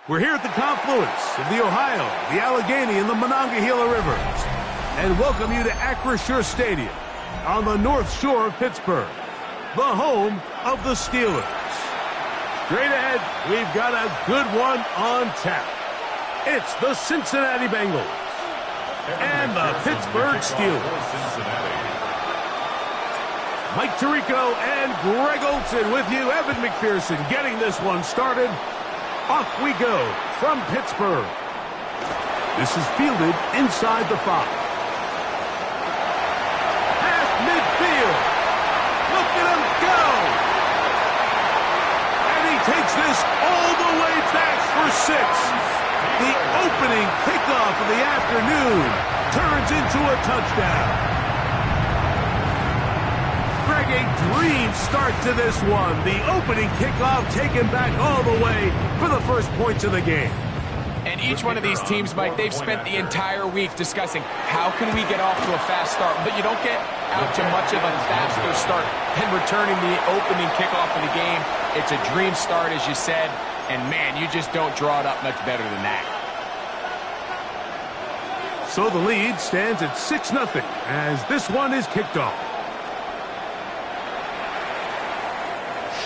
We're here at the confluence of the Ohio, the Allegheny, and the Monongahela Rivers, and welcome you to Acrisure Stadium on the North Shore of Pittsburgh, the home of the Steelers. Straight ahead, we've got a good one on tap. It's the Cincinnati Bengals and the Pittsburgh Steelers. Mike Tirico and Greg Olson with you. Evan McPherson getting this one started. Off we go from Pittsburgh. This is fielded inside the 5. Past midfield. Look at him go. And he takes this all the way back for 6. The opening kickoff of the afternoon turns into a touchdown. Greg, a dream start to this one. The opening kickoff taken back all the way for the first points of the game. And each one of these teams, Mike, they've spent the entire week discussing how can we get off to a fast start. But you don't get out to much of a faster start than returning the opening kickoff of the game. It's a dream start, as you said. And, man, you just don't draw it up much better than that. So the lead stands at 6-0 as this one is kicked off.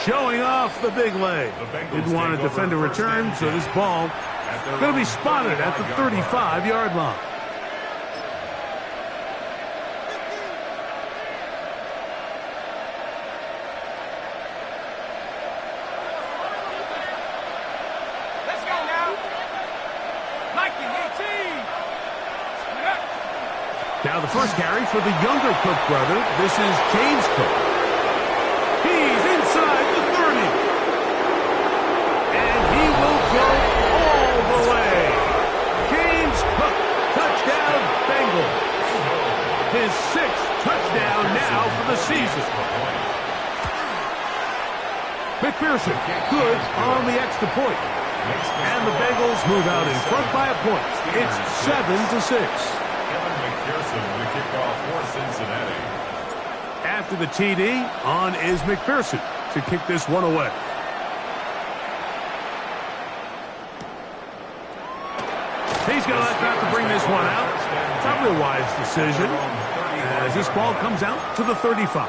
Showing off the big leg. Didn't want to defend a return, so this ball is going to be spotted at the 35-yard line. Let's go now. Mikey, 18. Now the first carry for the younger Cook brother. This is James Cook. He's inside the 30. And he will go all the way. James Cook, touchdown Bengals. His 6th touchdown now for the season. McPherson, good on the extra point. And the Bengals move out in front by a point. It's 7-6. McPherson to kick off for Cincinnati. After the TD, on is McPherson to kick this one away. He's going to let that to bring this one out. Probably a wise decision as this ball comes out to the 35.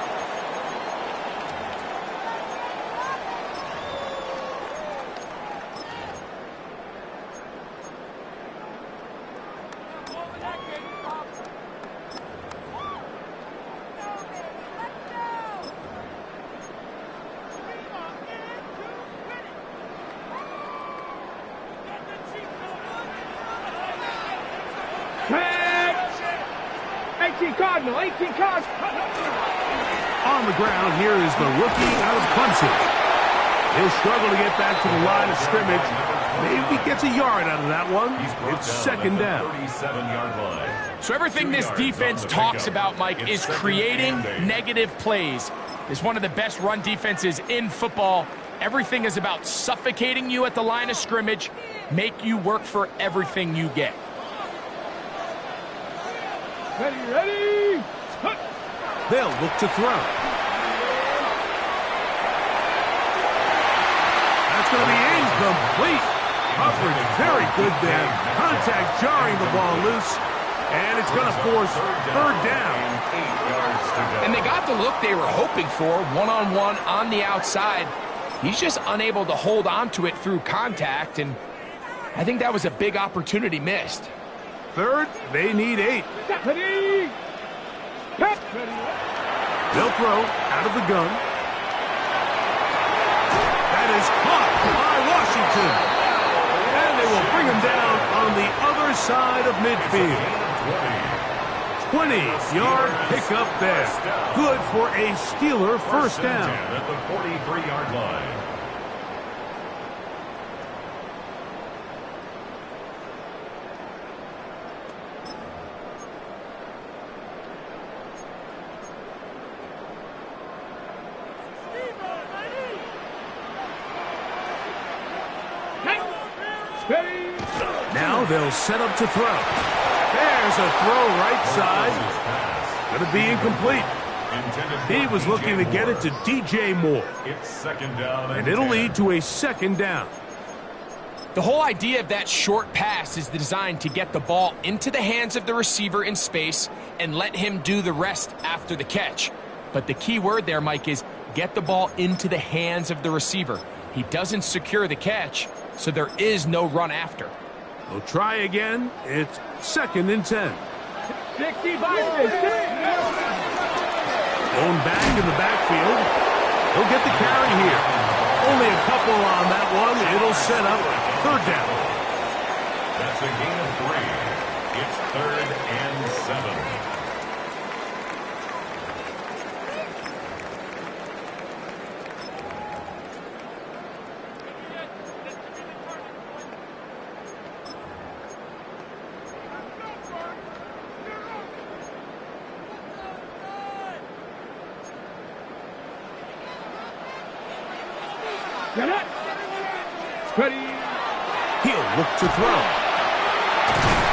Cardinal, 18 Cardinal. On the ground, here is the rookie out of Clemson. He'll struggle to get back to the line of scrimmage. Maybe gets a yard out of that one. It's second down. 37-yard line. So everything this defense talks about, Mike, is creating negative plays. It's one of the best run defenses in football. Everything is about suffocating you at the line of scrimmage, make you work for everything you get. Ready. They'll look to throw. That's going to be incomplete. Coverage very good there. Contact jarring the ball loose. And it's going to force third down. And they got the look they were hoping for, one-on-one on the outside. He's just unable to hold on to it through contact, and I think that was a big opportunity missed. Third, they need 8. They'll throw out of the gun. That is caught by Washington. And they will bring him down on the other side of midfield. 20-yard pickup there. Good for a Steeler first down. At the 43-yard line. Now they'll set up to throw. There's a throw right side. Going to be incomplete. He was looking to get it to DJ Moore. It's second down And it'll lead to a second down. The whole idea of that short pass is designed to get the ball into the hands of the receiver in space and let him do the rest after the catch. But the key word there, Mike, is get the ball into the hands of the receiver. He doesn't secure the catch, so there is no run after. We'll try again. It's 2nd and 10. 65. Own back in the backfield. He'll get the carry here. Only a couple on that one. It'll set up 3rd down. That's a gain of 3. It's 3rd and 7. Get it. Ready. He'll look to throw.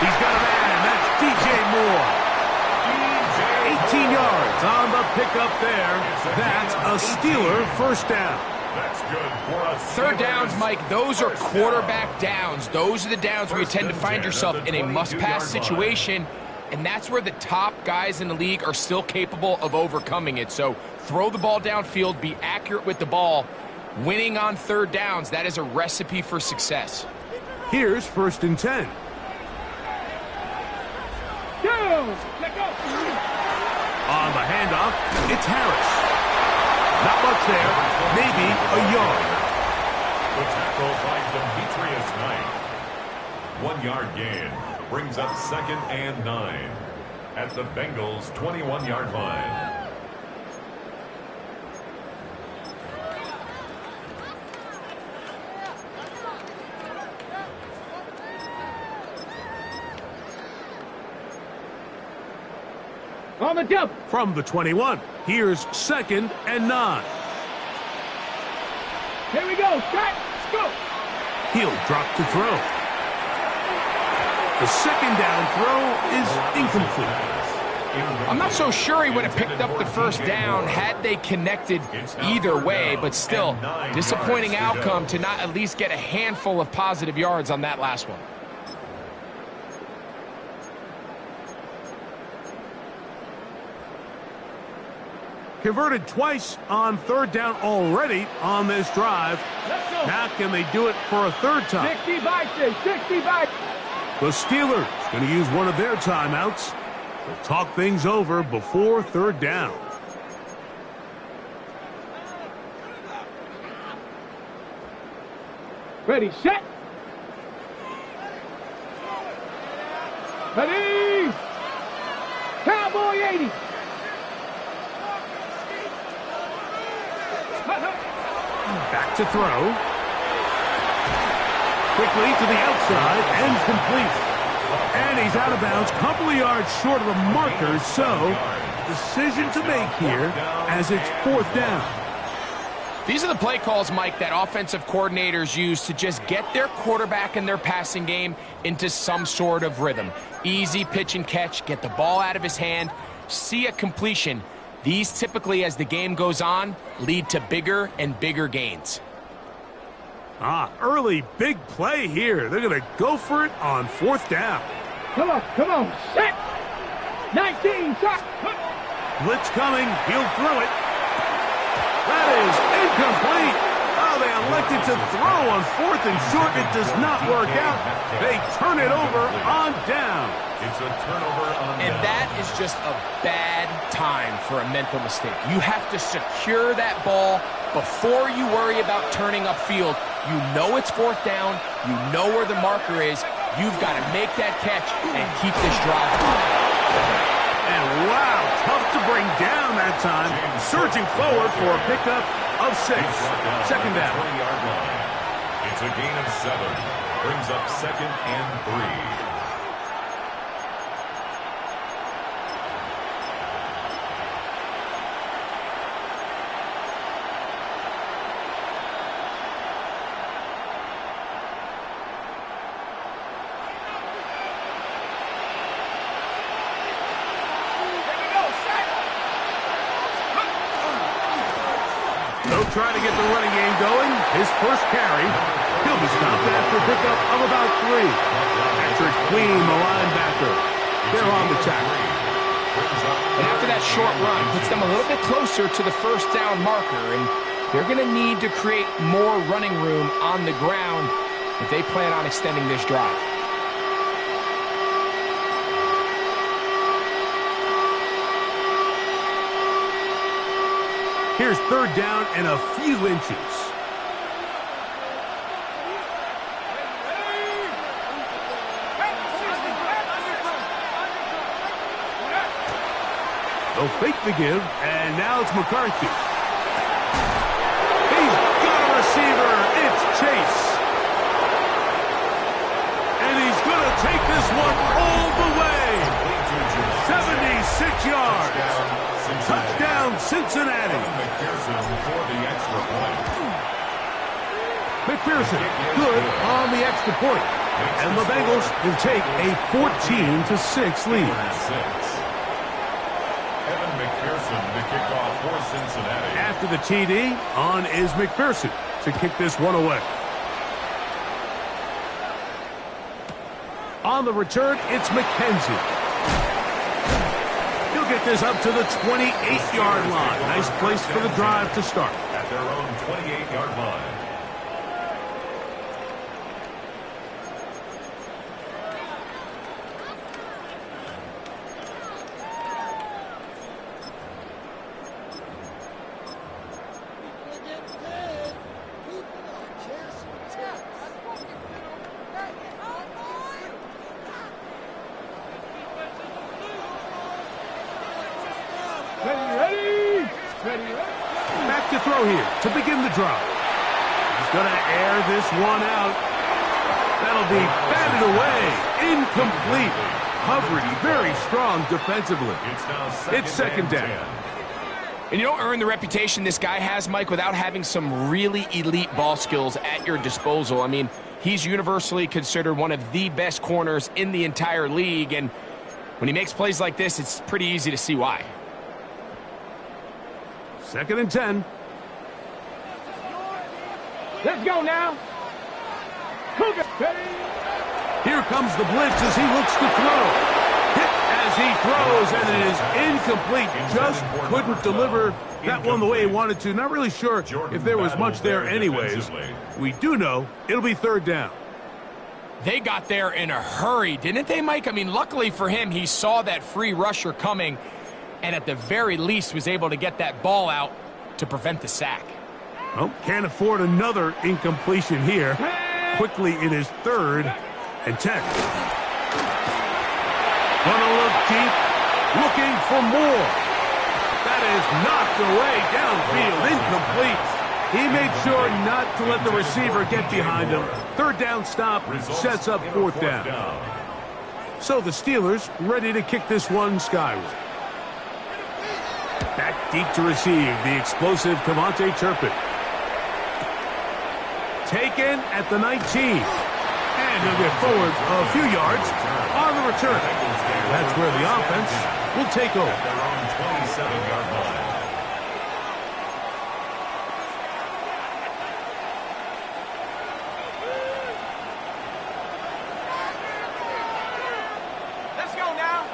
He's got a man. That's DJ Moore. 18 yards on the pickup there. That's a Steeler 1st down. That's good for us. 3rd downs, Mike, those are quarterback downs. Those are the downs where you tend to find yourself in a must-pass situation, and that's where the top guys in the league are still capable of overcoming it. So throw the ball downfield, be accurate with the ball. Winning on 3rd downs, that is a recipe for success. Here's 1st and 10. Down. Let go. On the handoff, it's Harris. Not much there. Maybe a yard. The tackle by Demetrius Knight. 1 yard gain brings up 2nd and 9 at the Bengals' 21-yard line. On the jump. From the 21, here's 2nd and 9. Here we go. Let's go. He'll drop to throw. The 2nd down throw is incomplete. I'm not so sure he would have picked up the 1st down had they connected either way, but still, disappointing outcome to not at least get a handful of positive yards on that last one. Converted twice on 3rd down already on this drive. Let's go. Now can they do it for a 3rd time? 65. 65. The Steelers going to use one of their timeouts to talk things over before 3rd down. Ready, set. Ready. Cowboy 80. Back to throw. Quickly to the outside and complete. And he's out of bounds, couple of yards short of the marker, so decision to make here as it's 4th down. These are the play calls, Mike, that offensive coordinators use to just get their quarterback and their passing game into some sort of rhythm. Easy pitch and catch, get the ball out of his hand, see a completion. These typically, as the game goes on, lead to bigger and bigger gains. Early big play here. They're going to go for it on 4th down. Come on. Set. 19. Shot. Blitz coming. He'll throw it. That is incomplete. Oh, they elected to throw on 4th and short. It does not work out. They turn it over on down. It's a turnover on And down. that is just a bad time for a mental mistake. You have to secure that ball before you worry about turning upfield. You know it's 4th down. You know where the marker is. You've got to make that catch and keep this drive going. And wow, tough to bring down that time. Surging forward for a pickup of 6. 2nd down. 20-yard line. It's a gain of 7. Brings up 2nd and 3. They'll try to get the running game going. His first carry. He'll be stopped after a pickup of about 3. Patrick Queen, the linebacker. They're on the tackle. And after that short run, puts them a little bit closer to the first down marker, and they're going to need to create more running room on the ground if they plan on extending this drive. Here's third down and a few inches. They'll fake the give, and now it's McCarthy. He's got a receiver. It's Chase. And he's going to take this one all the way. 76 yards. Touchdown, Cincinnati. McPherson, good on the extra point. And the Bengals will take a 14-6 lead. The kickoff for Cincinnati. After the TD, on is McPherson to kick this one away. On the return, it's McKenzie. He'll get this up to the 28-yard line. Nice place for the drive to start. At their own 28-yard line. Back to throw here to begin the drive. He's going to air this one out. That'll be batted away. Incomplete. Coverage very strong defensively. It's second down. And you don't earn the reputation this guy has, Mike, without having some really elite ball skills at your disposal. I mean, he's universally considered one of the best corners in the entire league, and when he makes plays like this, it's pretty easy to see why. Second and 10. Let's go now. Here comes the blitz as he looks to throw. Hit as he throws, and it is incomplete. Just couldn't deliver that one the way he wanted to. Not really sure if there was much there anyways. We do know it'll be third down. They got there in a hurry, didn't they, Mike? I mean, luckily for him, he saw that free rusher coming, and at the very least was able to get that ball out to prevent the sack. Well, can't afford another incompletion here. Quickly, it is third and 10. Gonna look deep, looking for more. That is knocked away downfield, incomplete. He made sure not to let the receiver get behind him. Third down stop sets up fourth down. So the Steelers ready to kick this one skyward. Back deep to receive, the explosive Kavontae Turpin. Taken at the 19. And he'll get forward a few yards on the return. That's where the offense will take over. At their own 27-yard line. Let's go now.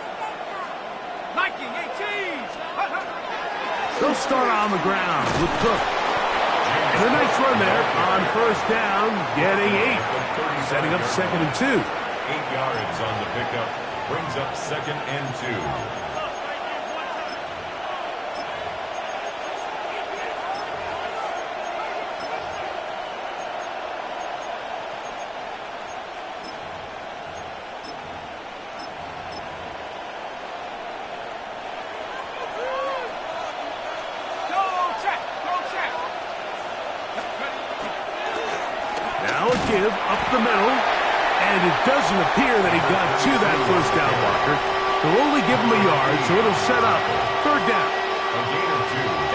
Liking 18s. They'll start on the ground with Cook. And a nice run there on first down, getting 8. Setting up second and 2. 8 yards on the pickup. Brings up second and 2. Give up the middle, and it doesn't appear that he got to that first down marker. They'll only give him a yard, so it'll set up third down.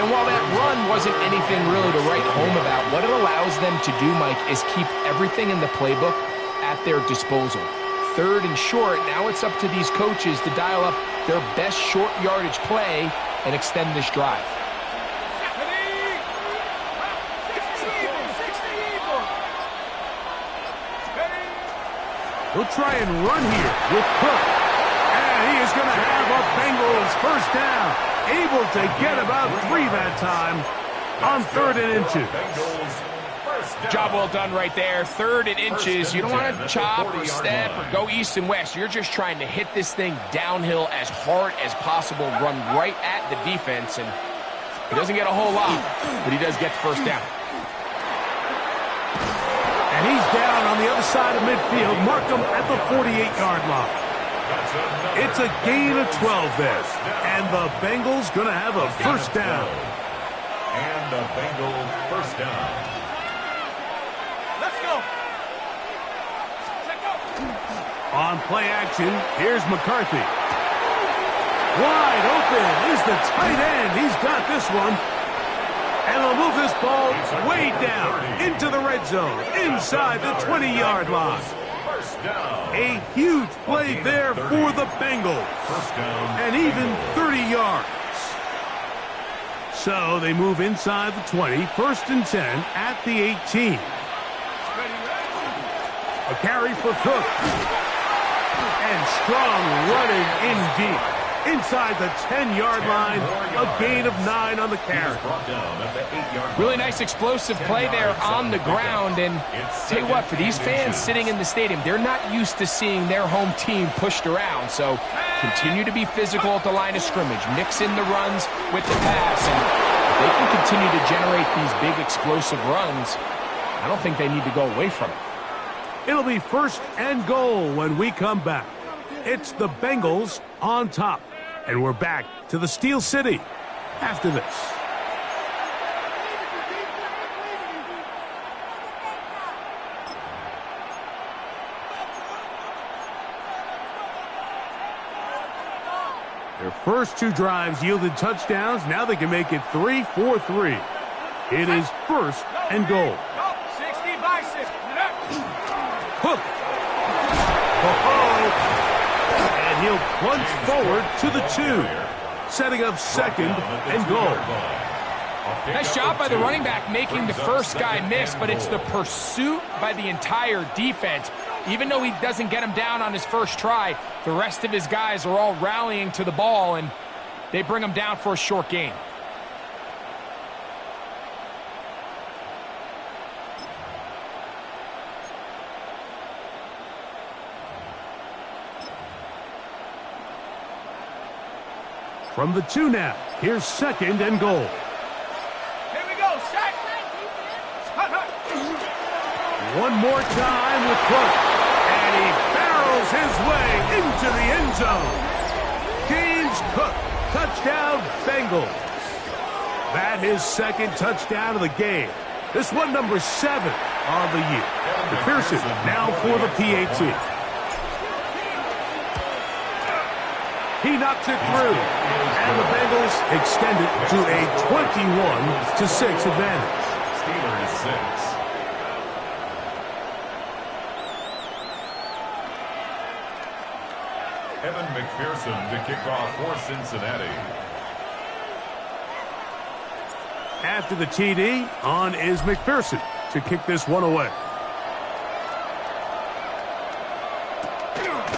And while that run wasn't anything really to write home about, what it allows them to do, Mike, is keep everything in the playbook at their disposal. Third and short, now it's up to these coaches to dial up their best short yardage play and extend this drive. He'll try and run here with Cook. And he is going to have a Bengals first down. Able to get about 3 that time on 3rd and inches. Job well done right there. 3rd and inches. You don't want to chop or step or go east and west. You're just trying to hit this thing downhill as hard as possible, run right at the defense, and he doesn't get a whole lot, but he does get the first down. And he's down on the other side of midfield. Mark him at the 48-yard line. It's a gain of 12 there. And the Bengals going to have a first down. And the Bengals first down. Let's go. On play action, here's McCarthy. Wide open is the tight end. He's got this one. And they'll move this ball way down into the red zone, inside the 20-yard line. A huge play there for the Bengals. And even 30 yards. So they move inside the 20, 1st and 10 at the 18. A carry for Cook. And strong running in deep. Inside the 10-yard line, a gain of 9 on the carry. Really nice explosive play there on the ground. And tell you what, for these fans sitting in the stadium, they're not used to seeing their home team pushed around. So continue to be physical at the line of scrimmage. Mix in the runs with the pass. And if they can continue to generate these big explosive runs, I don't think they need to go away from it. It'll be 1st and goal when we come back. It's the Bengals on top. And we're back to the Steel City after this. Their first 2 drives yielded touchdowns. Now they can make it 3-4-3. It is 1st and goal. 60 by 60. Cook. And he'll plunge forward to the 2, setting up 2nd and goal. Nice job by the running back making the first guy miss, but it's the pursuit by the entire defense. Even though he doesn't get him down on his first try, the rest of his guys are all rallying to the ball, and they bring him down for a short gain. From the 2 now, here's 2nd and goal. Here we go, sack. One more time with Cook. And he barrels his way into the end zone. James Cook, touchdown Bengals. That is 2nd touchdown of the game. This one number 7 on the year. McPherson now for the PAT. He knocks it through, and the Bengals extend it to a 21-6 advantage. Steelers 6. Evan McPherson to kick off for Cincinnati. After the TD, on is McPherson to kick this one away.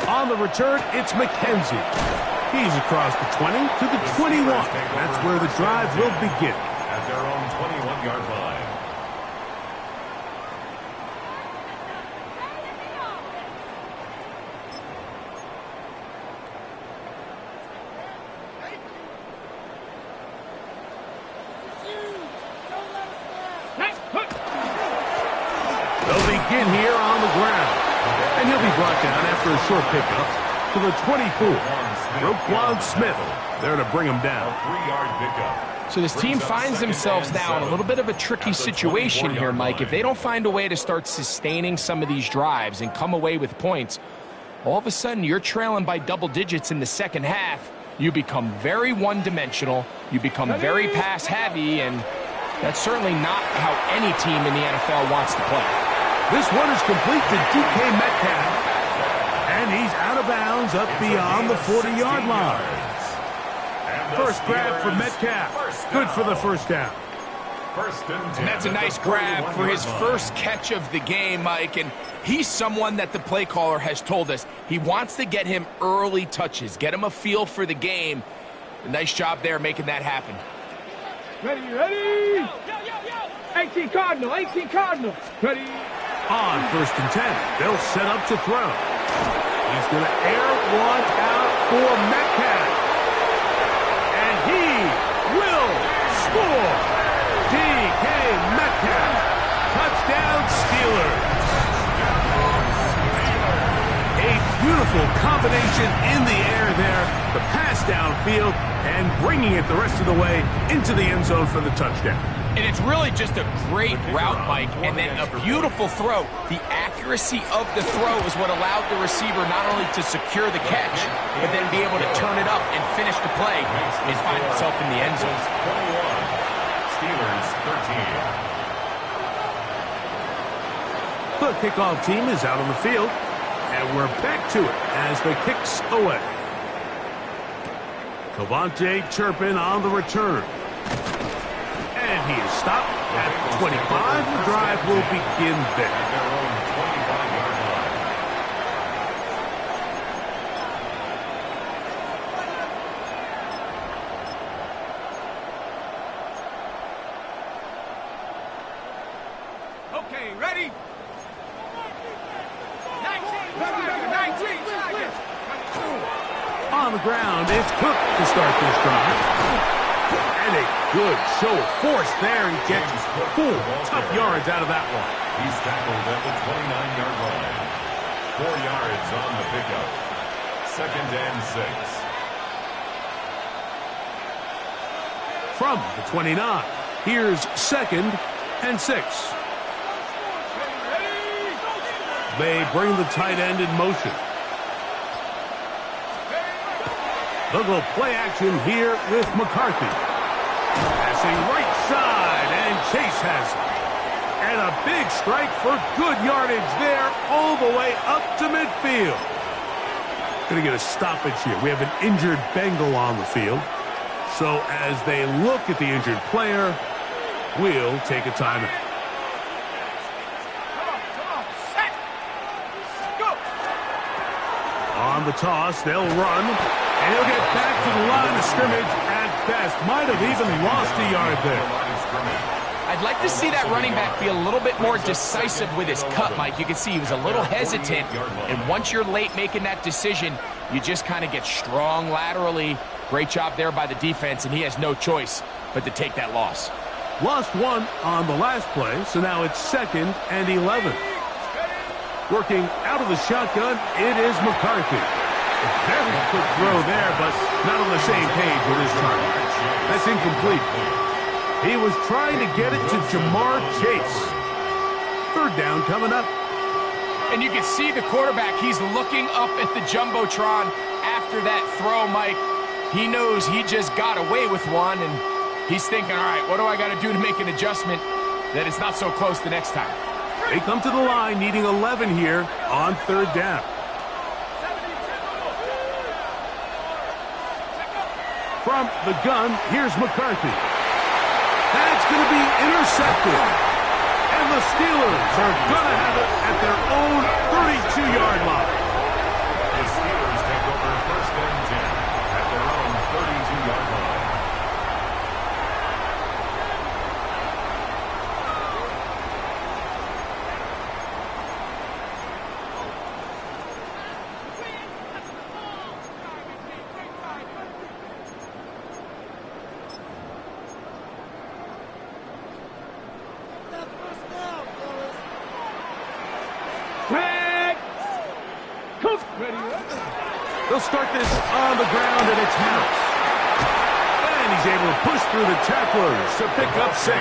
On the return, it's McKenzie. He's across the 20 to the 21. That's where the drive will begin. At their own 21-yard line. They'll begin here on the ground. And he'll be brought down after a short pickup to the 24. Roquan Smith there to bring him down. 3-yard pickup. So this team finds themselves now in a little bit of a tricky situation here, Mike. If they don't find a way to start sustaining some of these drives and come away with points, all of a sudden you're trailing by double digits in the second half. You become very one-dimensional. You become very pass-heavy, and that's certainly not how any team in the NFL wants to play. This one is complete to DK Metcalf. And he's out of bounds up beyond the 40-yard line. First grab for Metcalf. Good for the first down. First and 10. And that's a nice grab for his first catch of the game, Mike. And he's someone that the play caller has told us he wants to get him early touches, get him a feel for the game. A nice job there making that happen. Ready? 18 Cardinal, 18 Cardinal. Ready? On first and 10, they'll set up to throw. He's going to air one out for Metcalf. And he will score. DK Metcalf. Touchdown Steelers. A beautiful combination in the air there. The pass downfield and bringing it the rest of the way into the end zone for the touchdown. And it's really just a great route, Mike, and then a beautiful throw. The accuracy of the throw is what allowed the receiver not only to secure the catch, but then be able to turn it up and finish the play and find himself in the end zone. 21. Steelers 13. The kickoff team is out on the field, and we're back to it as the kick's away. Cavante Turpin on the return. And he is stopped at 25. The drive will begin there. At their own 25-yard line. Okay, ready? 19 seconds. On the ground, it's Cook to start this drive. And a good show of force there. He gets 4 tough yards out of that one. He's tackled at the 29-yard line. 4 yards on the pickup. Second and 6. From the 29, here's second and 6. They bring the tight end in motion. They'll go play action here with McCarthy. Passing right side, and Chase has it. And a big strike for good yardage there all the way up to midfield. Going to get a stoppage here. We have an injured Bengal on the field. So as they look at the injured player, we'll take a timeout. Come on, set. Go. On the toss, they'll run. And he'll get back to the line of scrimmage at best. Might have even lost a yard there. I'd like to see that running back be a little bit more decisive with his cut, Mike. You can see he was a little hesitant, and once you're late making that decision, you just kind of get strong laterally. Great job there by the defense, and he has no choice but to take that loss. Lost one on the last play, so now it's second and 11. Working out of the shotgun, it is McCarthy. A very quick throw there, but not on the same page with his target. That's incomplete. He was trying to get it to Jamar Chase. Third down coming up. And you can see the quarterback, he's looking up at the Jumbotron after that throw, Mike. He knows he just got away with one, and he's thinking, all right, what do I got to do to make an adjustment that it's not so close the next time? They come to the line needing 11 here on third down. From the gun, here's McCarthy. That's going to be intercepted. And the Steelers are going to have it at their own 32-yard line. The Steelers take over first and 10 at their own 32-yard line. They'll start this on the ground, and it's House. And he's able to push through the tacklers to pick up 6.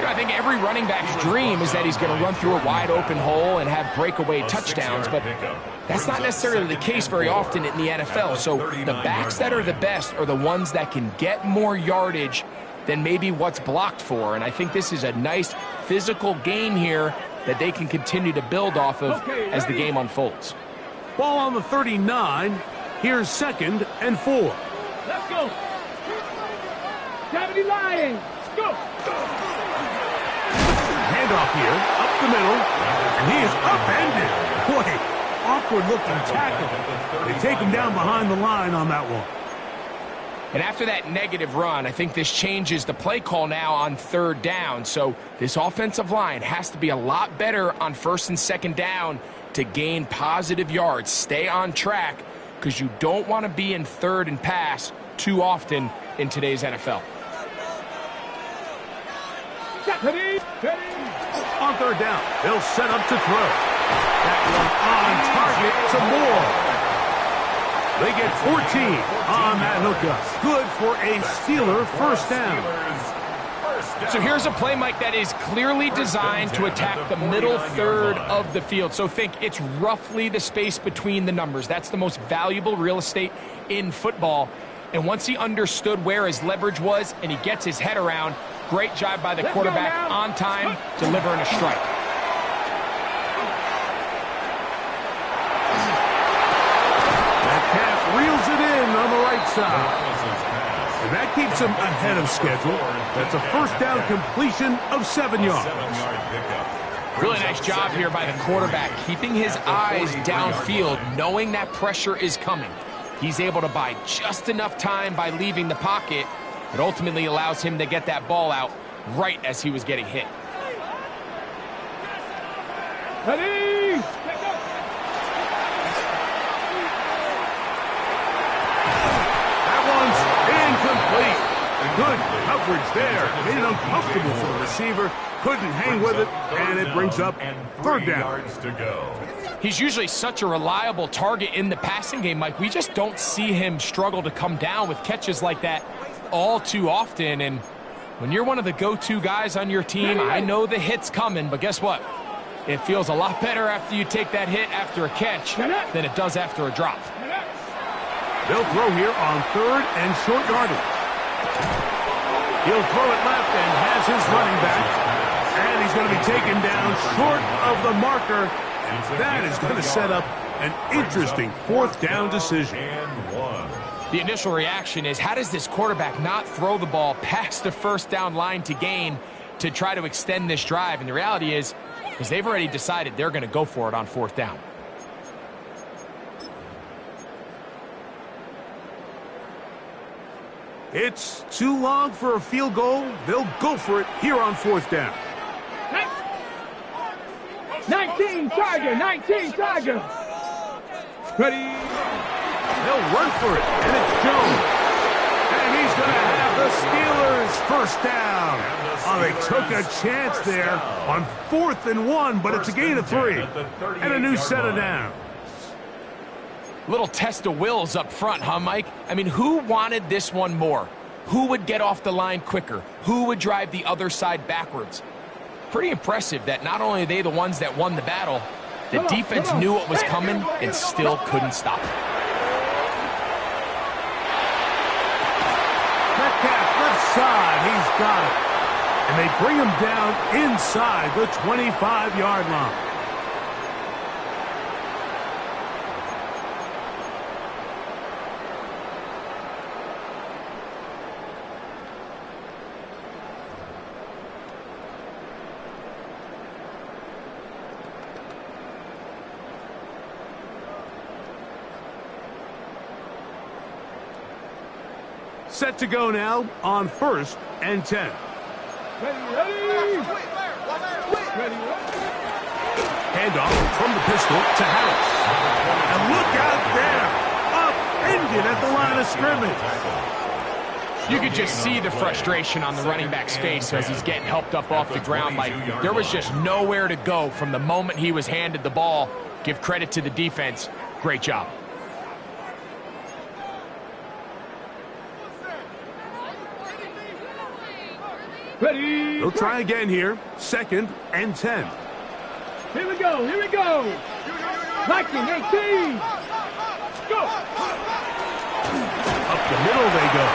I think every running back's dream is that he's going to run through a wide open hole and have breakaway touchdowns, but that's not necessarily the case very often in the NFL. So the backs that are the best are the ones that can get more yardage than maybe what's blocked for. And I think this is a nice physical game here that they can continue to build off of as the game unfolds. Ball on the 39. Here's second and 4. Let's go. Deputy Lions. Go. Handoff here, up the middle, and he is upended. Boy, awkward-looking tackle. They take him down behind the line on that one. And after that negative run, I think this changes the play call now on 3rd down. So this offensive line has to be a lot better on 1st and 2nd down to gain positive yards. Stay on track because you don't want to be in 3rd and pass too often in today's NFL. Ready. On 3rd down, they'll set up to throw. That one on target, some more. They get 14 on that hookup. Good for a Steeler 1st down. So here's a play, Mike, that is clearly designed to attack the middle 3rd of the field. So think it's roughly the space between the numbers. That's the most valuable real estate in football. And once he understood where his leverage was and he gets his head around, great job by the quarterback on time, delivering a strike. Reels it in on the right side. And that keeps him ahead of schedule. That's a 1st down completion of 7 yards. Really nice job here by the quarterback, keeping his eyes downfield, knowing that pressure is coming. He's able to buy just enough time by leaving the pocket, but ultimately allows him to get that ball out right as he was getting hit. Ready. Incomplete. Good coverage there. Made it uncomfortable for the receiver. Couldn't hang with it, and it brings up 3rd down. He's usually such a reliable target in the passing game, Mike. We just don't see him struggle to come down with catches like that all too often. And when you're one of the go-to guys on your team, I know the hit's coming, but guess what? It feels a lot better after you take that hit after a catch than it does after a drop. They'll throw here on 3rd and short yardage. He'll throw it left and has his running back. And he's going to be taken down short of the marker. That is going to set up an interesting 4th down decision. The initial reaction is, how does this quarterback not throw the ball past the 1st down line to gain to try to extend this drive? And the reality is they've already decided they're going to go for it on 4th down. It's too long for a field goal. They'll go for it here on 4th down. 19 Tiger. Ready. They'll run for it, and it's Jones. And he's going to have the Steelers 1st down. Oh, they took a chance there on 4th and 1, but it's a gain of 3. And a new set of downs. Little test of wills up front, huh, Mike? I mean, who wanted this one more? Who would get off the line quicker? Who would drive the other side backwards? Pretty impressive that not only are they the ones that won the battle, the defense knew what was coming and still couldn't stop it. Metcalf left side, he's got it. And they bring him down inside the 25-yard line. Set to go now on 1st and 10. Ready. Handoff from the pistol to Harris. And look out there. Upended at the line of scrimmage. You could just see the frustration on the running back's face as he's getting helped up off the ground. Like, there was just nowhere to go from the moment he was handed the ball. Give credit to the defense. Great job. Ready. They'll try again here. 2nd and 10. Here we go. Viking 18. Go. Up the middle they go.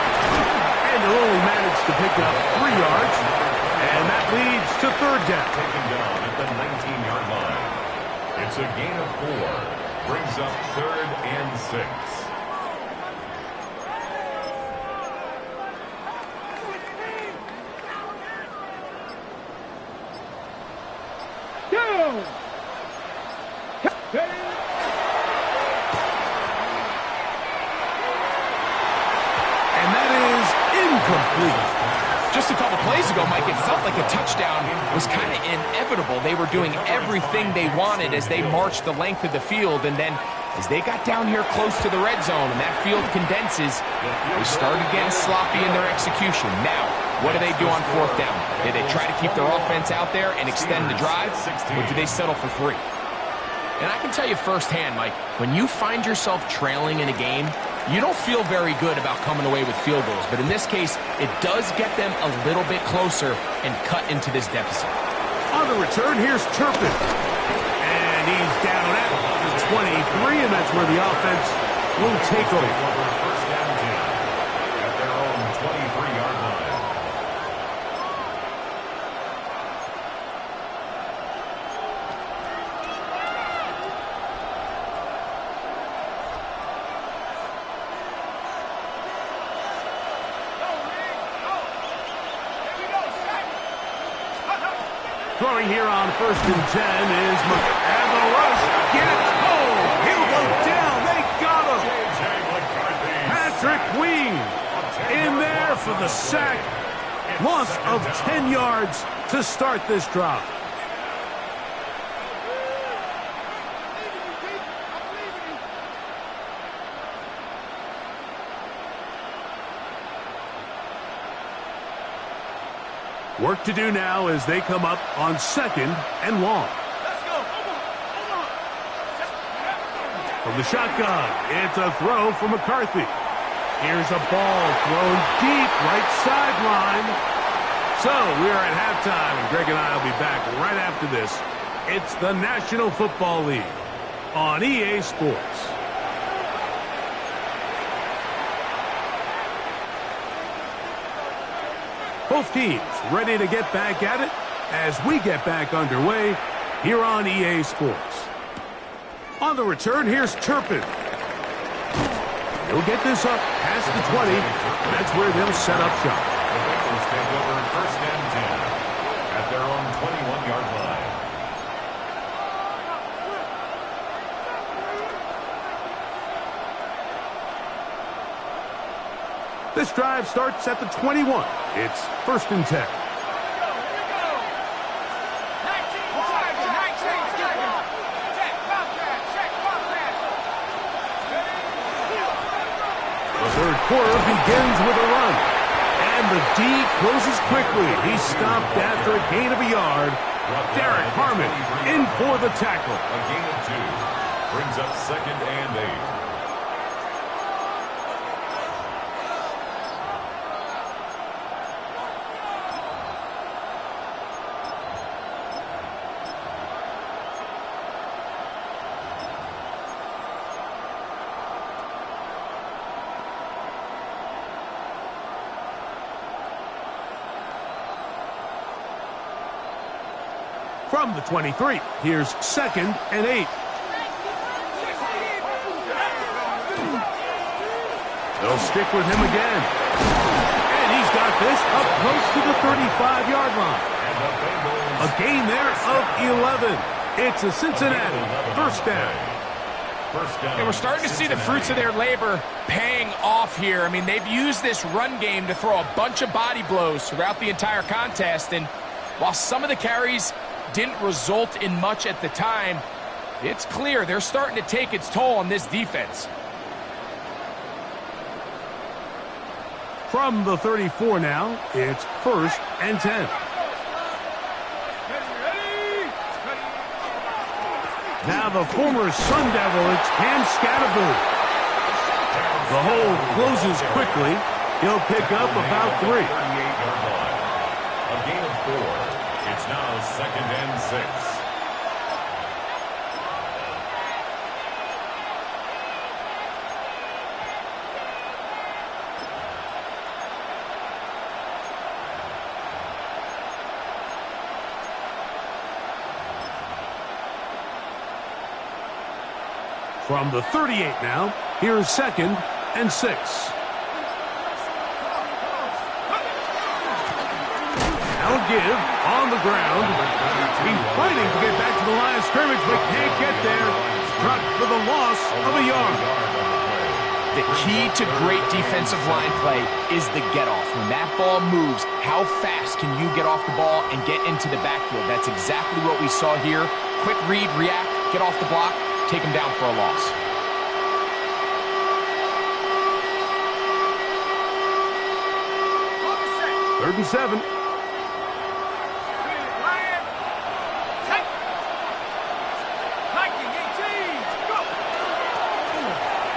And they'll only manage to pick up 3 yards. And that leads to 3rd down. Taken down at the 19-yard line. It's a gain of 4. Brings up 3rd and 6. go. Ready? And that is incomplete. Just a couple plays ago, Mike, it felt like a touchdown was kind of inevitable. They were doing everything they wanted as they marched the length of the field, and then as they got down here close to the red zone and that field condenses, they started getting sloppy in their execution. Now, what do they do on fourth down? Do they try to keep their offense out there and extend the drive, or do they settle for 3? And I can tell you firsthand, Mike, when you find yourself trailing in a game, you don't feel very good about coming away with field goals. But in this case, it does get them a little bit closer and cut into this deficit. On the return, here's Turpin. And he's down at the 23, and that's where the offense will take over. First down 10 at their own 23-yard line. Throwing here on 1st and 10 is and the rush gets home. He'll go down. They got him. Patrick Queen in there for the sack. Loss of 10 yards to start this drive. Work to do now as they come up on 2nd and long. Let's go. From the shotgun, it's a throw for McCarthy. Here's a ball thrown deep right sideline. So we are at halftime, and Greg and I will be back right after this. It's the National Football League on EA Sports. Both teams ready to get back at it as we get back underway here on EA Sports. On the return, here's Turpin. He'll get this up past the 20. That's where they'll set up shop. The Bengals take over first and 10 at their own 21-yard line. This drive starts at the 21. It's 1st and 10. The third quarter begins with a run. And the D closes quickly. He's stopped after a gain of a yard. Derek Harmon in for the tackle. A gain of 2 brings up 2nd and 8. From the 23, here's 2nd and 8. They'll stick with him again. And he's got this up close to the 35-yard line. A gain there of 11. It's a Cincinnati first down. And we're starting to see the fruits of their labor paying off here. I mean, they've used this run game to throw a bunch of body blows throughout the entire contest. And while some of the carries didn't result in much at the time, it's clear they're starting to take its toll on this defense. From the 34 now, it's 1st and 10. Now the former Sun Devil, it's Cam Scatterbury. The hole closes quickly. He'll pick up about 3. 38-yard line. A gain of 4. It's now 2nd and 6. From the 38 now, here's 2nd and 6. Now Now a give on the ground. He's fighting to get back to the line of scrimmage, but can't get there. Struck for the loss of a yard. The key to great defensive line play is the get-off. When that ball moves, how fast can you get off the ball and get into the backfield? That's exactly what we saw here. Quick read, react, get off the block, take him down for a loss. Third and 7.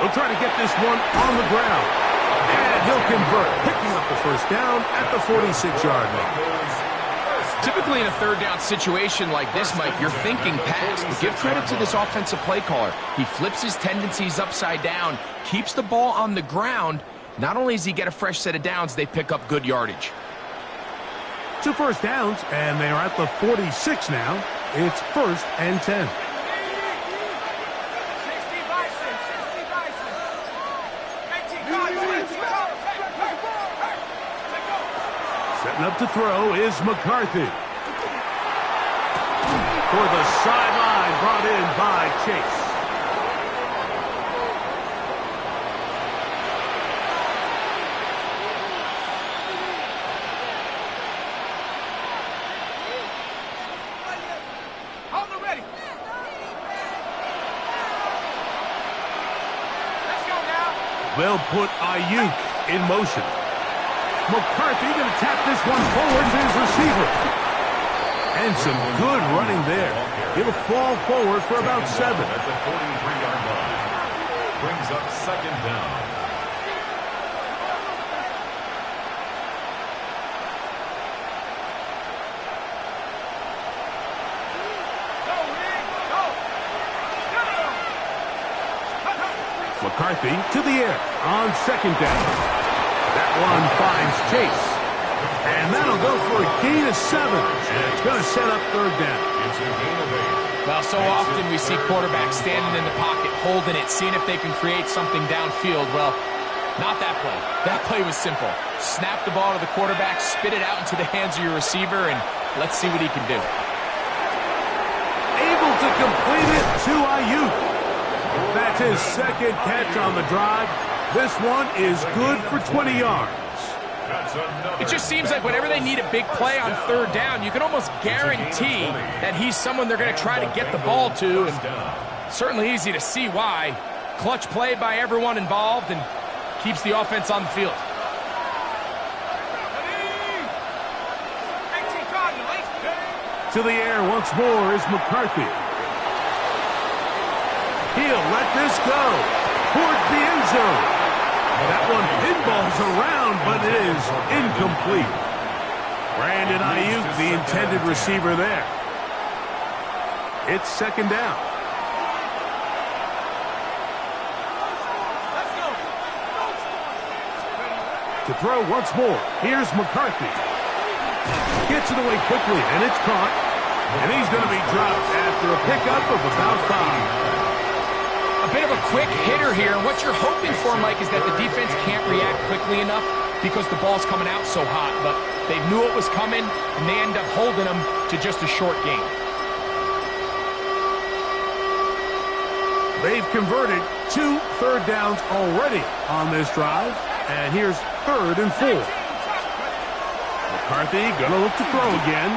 He'll try to get this one on the ground. And he'll convert, picking up the first down at the 46-yard line. Typically in a third down situation like this, Mike, you're thinking pass. But give credit to this offensive play caller. He flips his tendencies upside down, keeps the ball on the ground. Not only does he get a fresh set of downs, they pick up good yardage. 2 first downs, and they are at the 46 now. It's 1st and 10. Setting up to throw is McCarthy. For the sideline, brought in by Chase. On the ready. Let's go now. They'll put Ayuk in motion. McCarthy going to tap this one forward to his receiver. And some good running there. He'll fall forward for about 7. At the 43-yard line. Brings up 2nd down. McCarthy to the air on 2nd down. That one finds Chase. And that'll go for a gain of 7. And it's going to set up 3rd down. It's a gain of 8. Well, so often we see quarterbacks standing in the pocket, holding it, seeing if they can create something downfield. Well, not that play. That play was simple. Snap the ball to the quarterback, spit it out into the hands of your receiver, and let's see what he can do. Able to complete it to Ayuk. That's his 2nd catch on the drive. This one is good for 20 yards. It just seems like whenever they need a big play on 3rd down, you can almost guarantee that he's someone they're going to try to get the ball to. And certainly easy to see why. Clutch play by everyone involved and keeps the offense on the field. To the air once more is McCarthy. He'll let this go towards the end zone. That one pinballs around, but it is incomplete. Brandon Ayuk, the intended receiver there. It's 2nd down. To throw once more, here's McCarthy. Gets it away quickly, and it's caught. And he's going to be dropped after a pickup of about 5. A bit of a quick hitter here. What you're hoping for, Mike, is that the defense can't react quickly enough because the ball's coming out so hot. But they knew it was coming, and they end up holding them to just a short gain. They've converted 2 third downs already on this drive. And here's 3rd and 4. McCarthy going to look to throw again.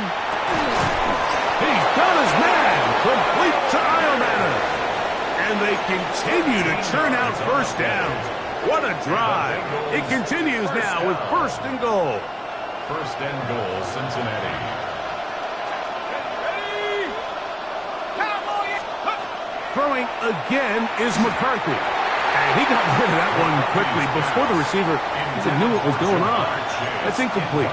He's got his man. Complete to Iomanner. And they continue to churn out first downs. What a drive. It continues now with 1st and goal. 1st and goal, Cincinnati. Throwing again is McCarthy. And he got rid of that one quickly before the receiver even knew what was going on. That's incomplete.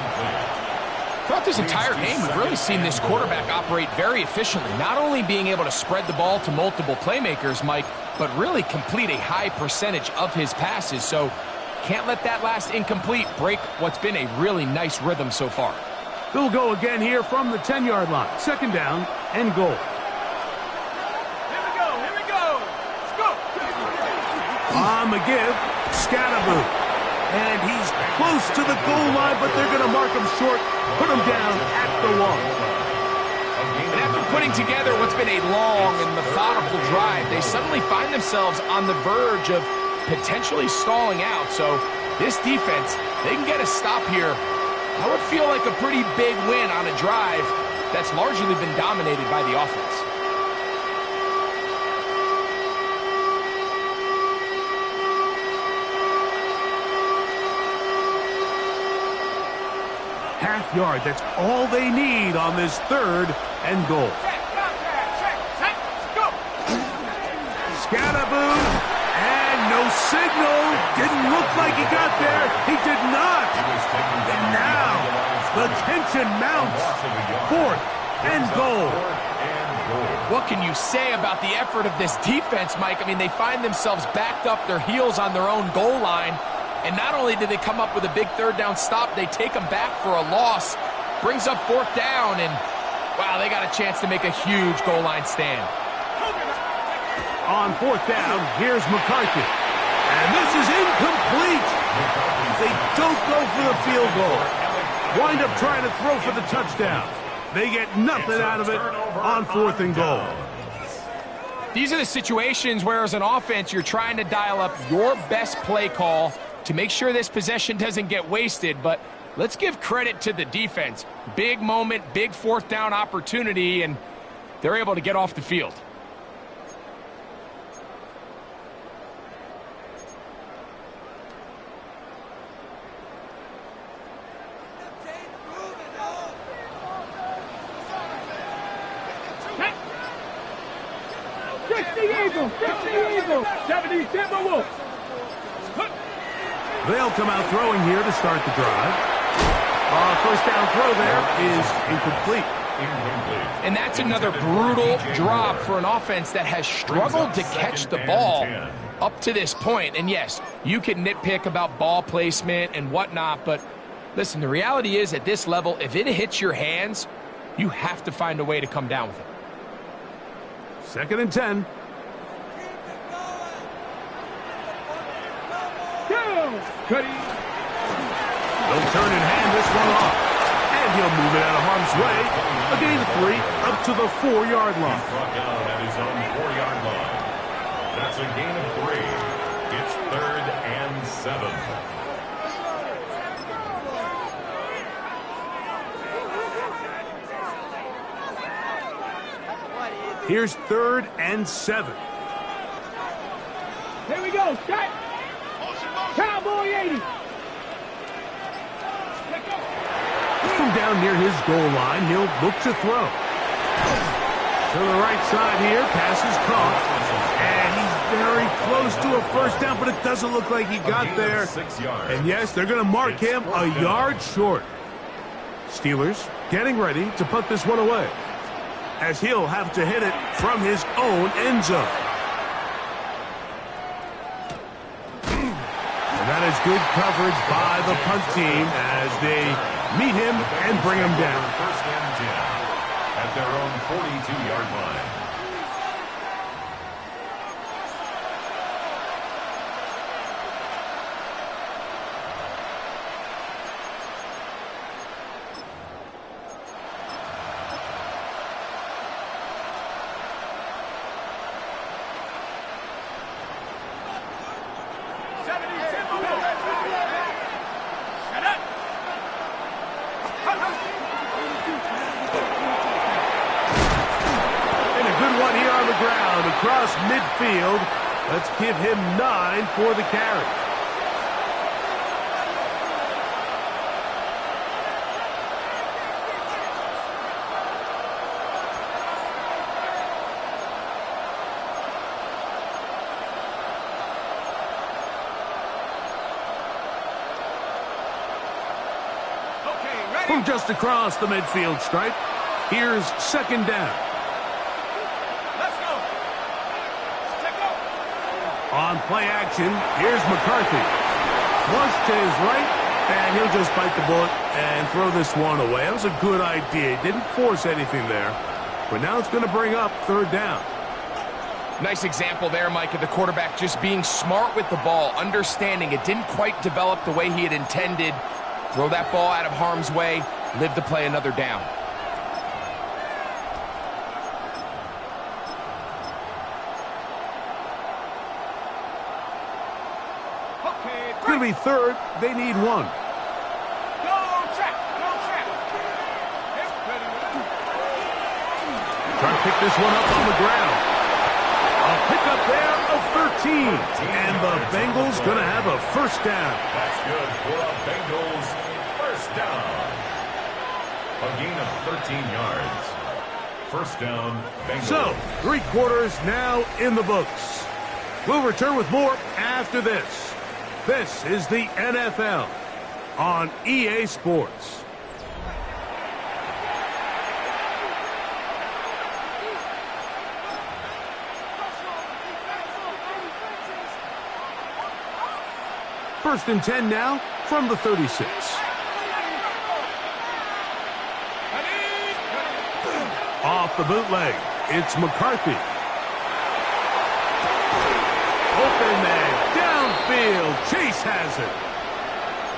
Throughout this entire game, we've really seen this quarterback operate very efficiently, not only being able to spread the ball to multiple playmakers, Mike, but really complete a high percentage of his passes. So can't let that last incomplete break what's been a really nice rhythm so far. They'll go again here from the 10-yard line. 2nd down and goal. Here we go. Let's go. On the give, Scatterboot. And he's close to the goal line, but they're going to mark him short, put him down at the 1. And after putting together what's been a long and methodical drive, they suddenly find themselves on the verge of potentially stalling out. So this defense, they can get a stop here. That would feel like a pretty big win on a drive that's largely been dominated by the offense. Half yard, that's all they need on this 3rd and goal. Scatterboo, and no signal. Didn't look like he got there. He did not. And now, the tension mounts. 4th and goal. What can you say about the effort of this defense, Mike? I mean, they find themselves backed up their heels on their own goal line. And not only did they come up with a big 3rd down stop, they take them back for a loss. Brings up 4th down, and wow, they got a chance to make a huge goal line stand. On 4th down, here's McCarthy. And this is incomplete. They don't go for the field goal. Wind up trying to throw for the touchdown. They get nothing out of it on 4th and goal. These are the situations where, as an offense, you're trying to dial up your best play call to make sure this possession doesn't get wasted. But let's give credit to the defense. Big moment, big 4th down opportunity, and they're able to get off the field. They'll come out throwing here to start the drive. 1st down throw there is incomplete. And that's another brutal drop for an offense that has struggled to catch the ball up to this point. And yes, you can nitpick about ball placement and whatnot, but listen, the reality is at this level, if it hits your hands, you have to find a way to come down with it. 2nd and 10. Cuddy. They'll turn and hand this one off. And he'll move it out of harm's way. A gain of 3 up to the 4-yard line. He's brought down at his own 4-yard line. That's a gain of 3. It's 3rd and 7. Here's 3rd and 7. Here we go, Scott. Cowboy 80. From down near his goal line, he'll look to throw. To the right side here, pass is caught. And he's very close to a 1st down, but it doesn't look like he got there. 6 yards. And yes, they're going to mark him a yard short. Steelers getting ready to put this one away, as he'll have to hit it from his own end zone. And that is good coverage by the punt team as they meet him and bring him down. 1st and 10 at their own 42-yard line. Across midfield. Let's give him 9 for the carry. From just across the midfield stripe, here's 2nd down. On play action, here's McCarthy. Flush to his right, and he'll just bite the bullet and throw this one away. That was a good idea. Didn't force anything there. But now it's going to bring up 3rd down. Nice example there, Mike, of the quarterback just being smart with the ball, understanding it didn't quite develop the way he had intended. Throw that ball out of harm's way, live to play another down. It's going to be third. They need one. Trying to pick this one up on the ground. A pickup there of 13. And the Bengals going to have a first down. That's good for a Bengals first down. A gain of 13 yards. First down, Bengals. So, 3 quarters now in the books. We'll return with more after this. This is the NFL on EA Sports. First and 10 now from the 36. Off the bootleg, it's McCarthy. Open man, downfield, Chase has it.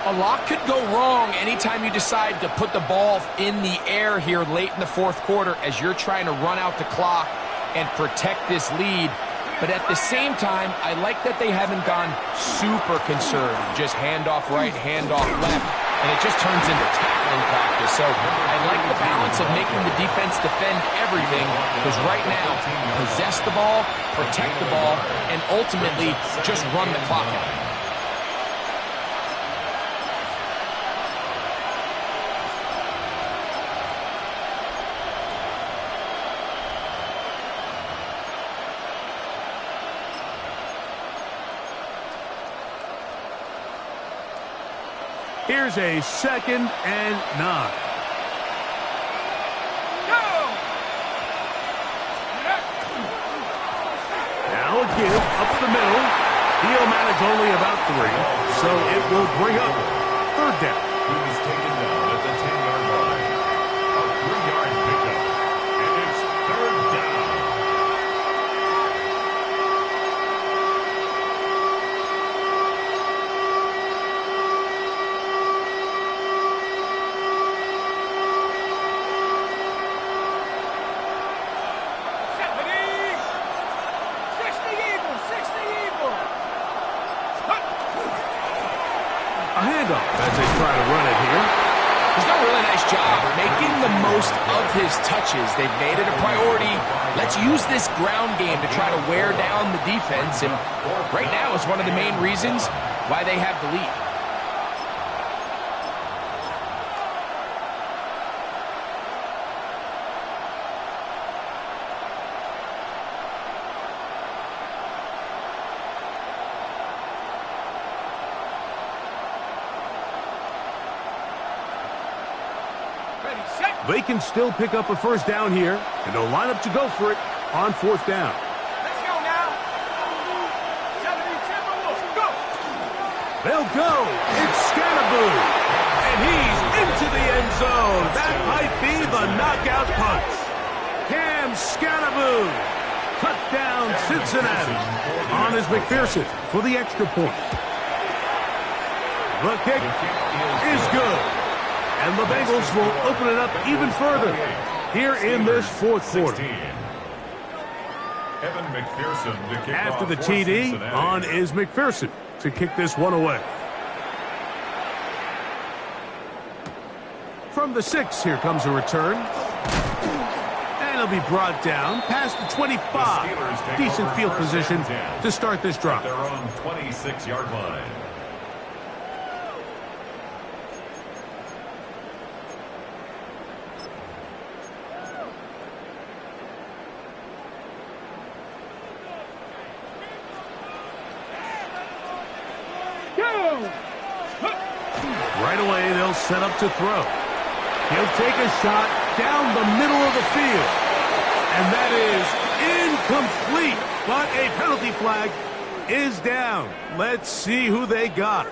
A lot could go wrong anytime you decide to put the ball in the air here late in the fourth quarter as you're trying to run out the clock and protect this lead. But at the same time, I like that they haven't gone super conservative. Just handoff right, handoff left, and it just turns into tackling practice. So I like the balance of making the defense defend everything, because right now, possess the ball, protect the ball, and ultimately just run the clock out. Here's a 2nd and 9. Now a give up the middle. He'll manage only about 3, so it will bring up 3rd down. He was taken down at the 10-yard line. A 3-yard pickup, and it's 3rd down. As they try to run it here. He's done a really nice job making the most of his touches. They've made it a priority. Let's use this ground game to try to wear down the defense. And right now is one of the main reasons why they have the lead. They can still pick up a first down here, and they'll line up to go for it on 4th down. Let's go now. 70 go. They'll go. It's Scannaboo. And he's into the end zone. That might be the knockout punch. Cam Scannaboo. Touchdown, Cincinnati. On is McPherson for the extra point. The kick is good. And the Bengals will open it up even further here in this 4th quarter. Evan McPherson to kick After off the for TD, Cincinnati. on is McPherson to kick this one away. From the 6, here comes a return. And he'll be brought down past the 25. Decent field position to start this drive. Their own 26-yard line. Right away, they'll set up to throw. He'll take a shot down the middle of the field. And that is incomplete. But a penalty flag is down. Let's see who they got.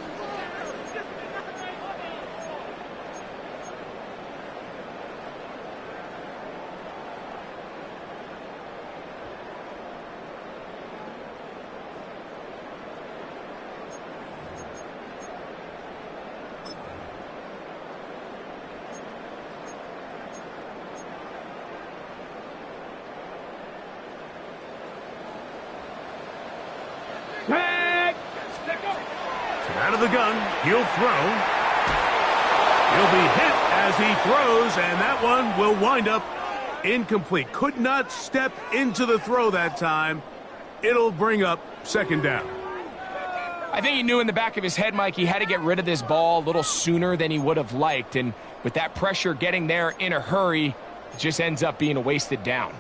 Out of the gun, he'll throw. He'll be hit as he throws, and that one will wind up incomplete. Could not step into the throw that time. It'll bring up second down. I think he knew in the back of his head, Mike, he had to get rid of this ball a little sooner than he would have liked. And with that pressure getting there in a hurry, it just ends up being a wasted down.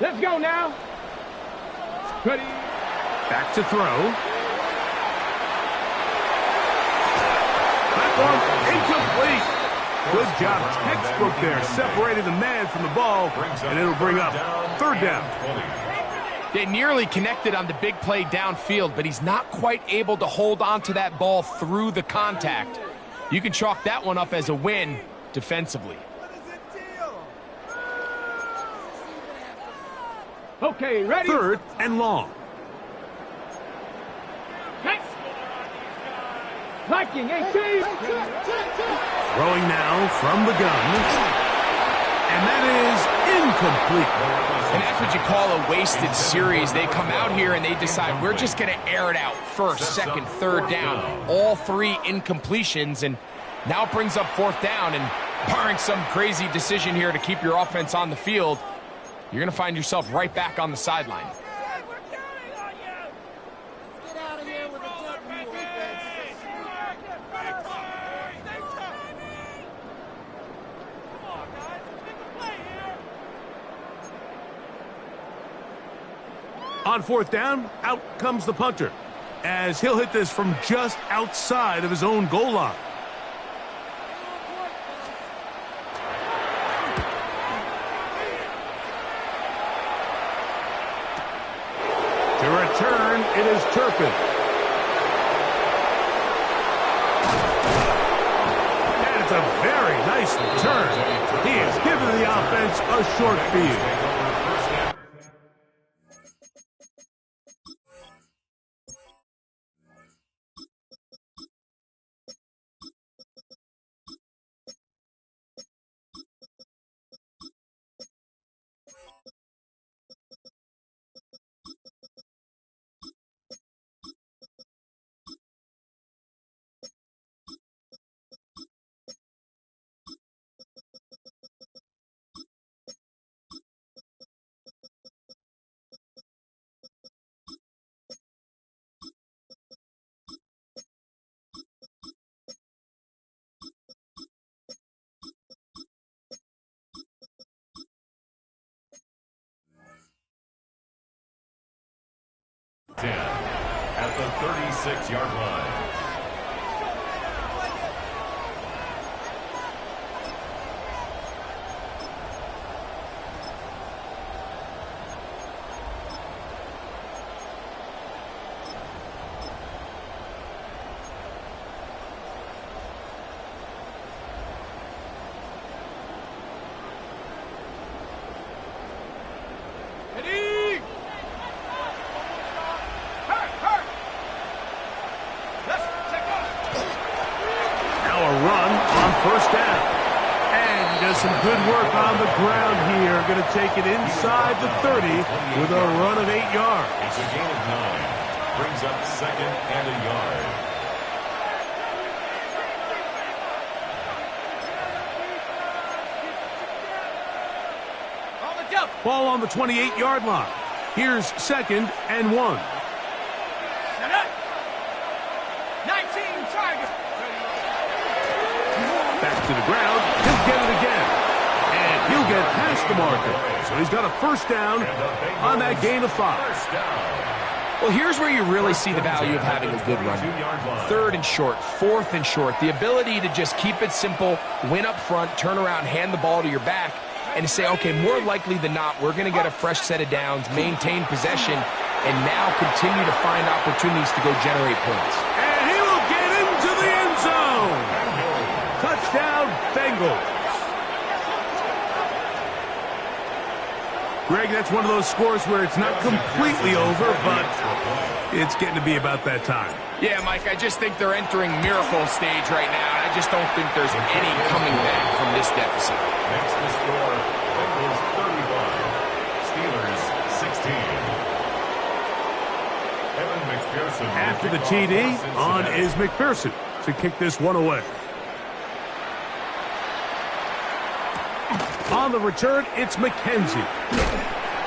Let's go now. Ready. Back to throw. Platform incomplete. Good job. Textbook there. Separated the man from the ball, and it'll bring up third down. They nearly connected on the big play downfield, but he's not quite able to hold on to that ball through the contact. You can chalk that one up as a win defensively. Okay, ready? Third and long. Viking 18. Throwing now from the gun. And that is incomplete. And that's what you call a wasted series. They come out here and they decide we're just going to air it out. First, second, third down. All three incompletions. And now it brings up fourth down. And barring some crazy decision here to keep your offense on the field, you're going to find yourself right back on the sideline. On fourth down, out comes the punter, as he'll hit this from just outside of his own goal line. To return, it is Turpin. And it's a very nice return. He has given the offense a short field. At the 36-yard line. First down. And he does some good work on the ground here. Going to take it inside the 30 with a run of 8 yards. It's a gain of 9. Brings up second and a yard. Ball on the 28-yard line. Here's second and 1. Back to the ground. He'll get it again. And he'll get past the marker. So he's got a first down on that gain of 5. Well, here's where you really see the value of having a good run. Third and short, fourth and short. The ability to just keep it simple, win up front, turn around, hand the ball to your back, and to say, okay, more likely than not, we're going to get a fresh set of downs, maintain possession, and now continue to find opportunities to go generate points. And he will get into the end zone. Touchdown, Bengals. Greg, that's one of those scores where it's not completely over, but it's getting to be about that time. Yeah, Mike, I just think they're entering miracle stage right now, and I just don't think there's any coming back from this deficit. Next to score, Bengals 35, Steelers 16. After the TD, on is McPherson to kick this one away. On the return, it's McKenzie.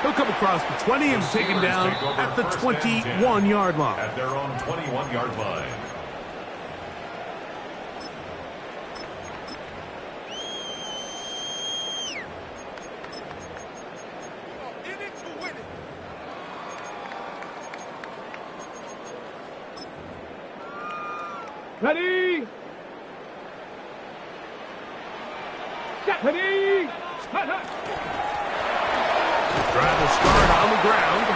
He'll come across the 20 and taken down at the 21-yard line. At their own 21-yard line. Ready? Set. Ready? Hut, hut. Drive will start on the ground.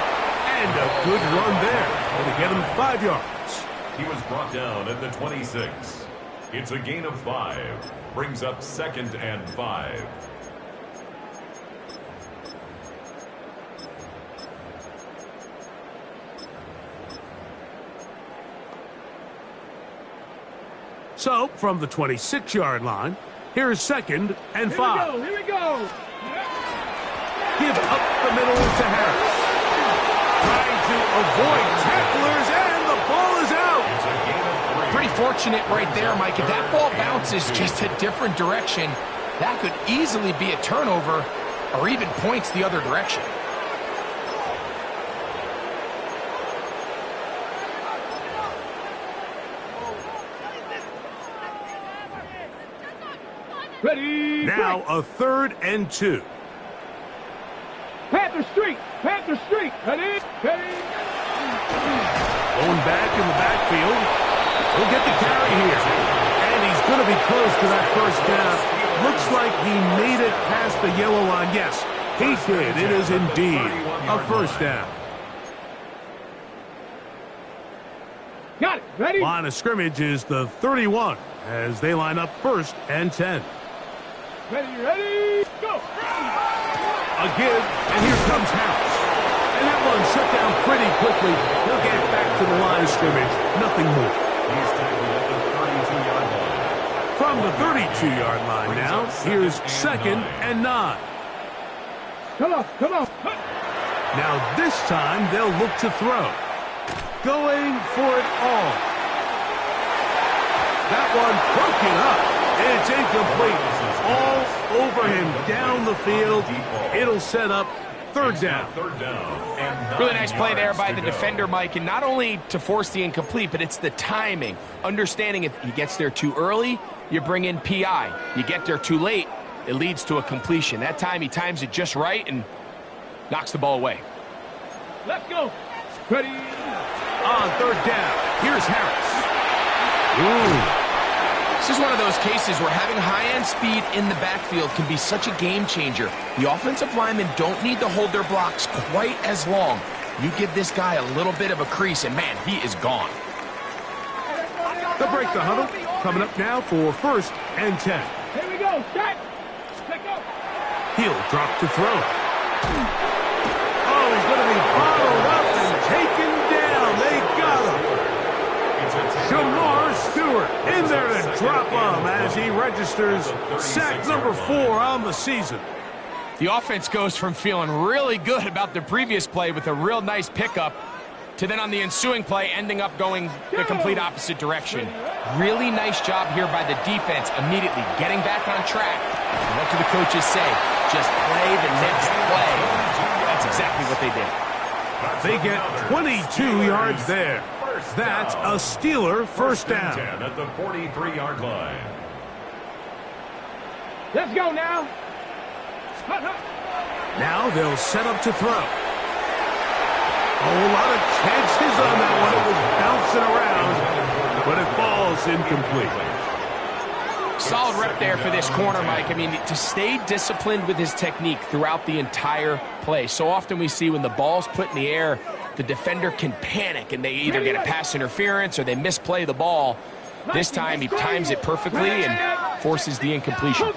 And a good run there. Going to get him 5 yards. He was brought down at the 26. It's a gain of 5. Brings up 2nd and 5. So, from the 26-yard line, here's 2nd and 5. Here we go. Give up the middle to Harris. Trying to avoid tacklers, and the ball is out. It's a gain of 3. Pretty fortunate right there, Mike. If that ball bounces just a different direction, that could easily be a turnover or even points the other direction. Ready? Now a 3rd and 2. Panther Street. Panther Street. Ready? Ready? Going back in the backfield. He'll get the carry here. And he's going to be close to that first down. Looks like he made it past the yellow line. Yes, he did. It is indeed a first down. Got it. Ready? Line of scrimmage is the 31 as they line up 1st and 10. Ready, ready, go! A give, and here comes Harris. And that one shut down pretty quickly. He'll get back to the line of scrimmage. Nothing more. He's tackled at the 32-yard line. From the 32-yard line now, here's 2nd and 9. Come on, come on. Now this time they'll look to throw. Going for it all. That one broken up. It's incomplete. All over him down the field. It'll set up 3rd down. Really nice play there by the defender, Mike, and not only to force the incomplete, but it's the timing. Understanding if he gets there too early, you bring in PI. You get there too late, it leads to a completion. That time he times it just right and knocks the ball away. Let's go. Ready? On 3rd down, here's Harris. Ooh. This is one of those cases where having high-end speed in the backfield can be such a game changer. The offensive linemen don't need to hold their blocks quite as long. You give this guy a little bit of a crease, and man, he is gone. They'll break the huddle. Coming up now for 1st and 10. Here we go. Set. Let go. He'll drop to throw. Oh, he's going to be bottled up and taken down. They got him. Shamar Stewart in there to drop him as he registers sack number 4 on the season. The offense goes from feeling really good about the previous play with a real nice pickup to then on the ensuing play ending up going the complete opposite direction. Really nice job here by the defense immediately getting back on track. And what do the coaches say? Just play the next play. That's exactly what they did. They get 22 yards there. That's a Steeler first down. At the 43-yard line. Let's go now. Now they'll set up to throw. A whole lot of chances on that one. It was bouncing around, but it falls incomplete. Solid rep there for this corner, Mike. I mean, to stay disciplined with his technique throughout the entire play. So often we see when the ball's put in the air, the defender can panic and they either get a pass interference or they misplay the ball. This time he times it perfectly and forces the incompletion.